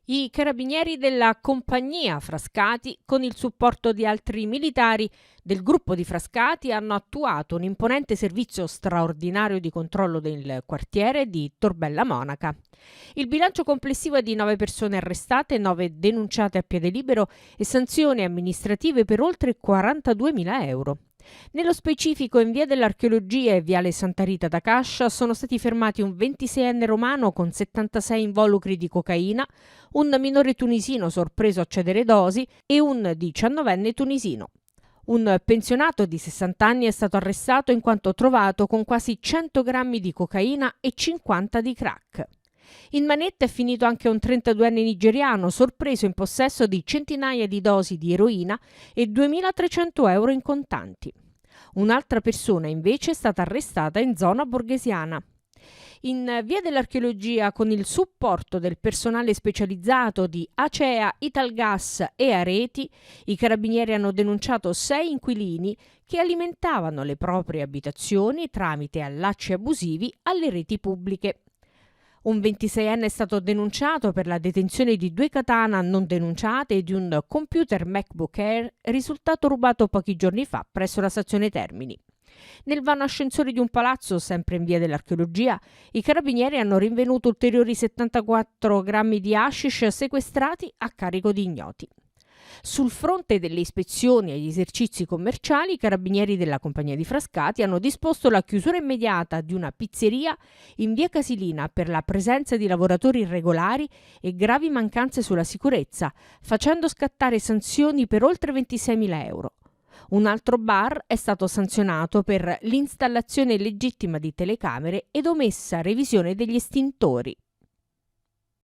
I carabinieri della compagnia Frascati, con il supporto di altri militari del gruppo di Frascati, hanno attuato un imponente servizio straordinario di controllo del quartiere di Torbella Monaca. Il bilancio complessivo è di 9 persone arrestate, 9 denunciate a piede libero e sanzioni amministrative per oltre 42.000 euro. Nello specifico, in via dell'Archeologia e viale Santa Rita da Cascia sono stati fermati un 26enne romano con 76 involucri di cocaina, un minore tunisino sorpreso a cedere dosi e un 19enne tunisino. Un pensionato di 60 anni è stato arrestato in quanto trovato con quasi 100 grammi di cocaina e 50 di crack. In manetta è finito anche un 32enne nigeriano sorpreso in possesso di centinaia di dosi di eroina e 2.300 euro in contanti. Un'altra persona invece è stata arrestata in zona borghesiana. In via dell'Archeologia, con il supporto del personale specializzato di Acea, Italgas e Areti, i carabinieri hanno denunciato 6 inquilini che alimentavano le proprie abitazioni tramite allacci abusivi alle reti pubbliche. Un 26enne è stato denunciato per la detenzione di 2 katana non denunciate e di un computer MacBook Air risultato rubato pochi giorni fa presso la stazione Termini. Nel vano ascensore di un palazzo, sempre in via dell'Archeologia, i carabinieri hanno rinvenuto ulteriori 74 grammi di hashish sequestrati a carico di ignoti. Sul fronte delle ispezioni agli esercizi commerciali, i carabinieri della compagnia di Frascati hanno disposto la chiusura immediata di una pizzeria in via Casilina per la presenza di lavoratori irregolari e gravi mancanze sulla sicurezza, facendo scattare sanzioni per oltre 26.000 euro. Un altro bar è stato sanzionato per l'installazione illegittima di telecamere ed omessa revisione degli estintori.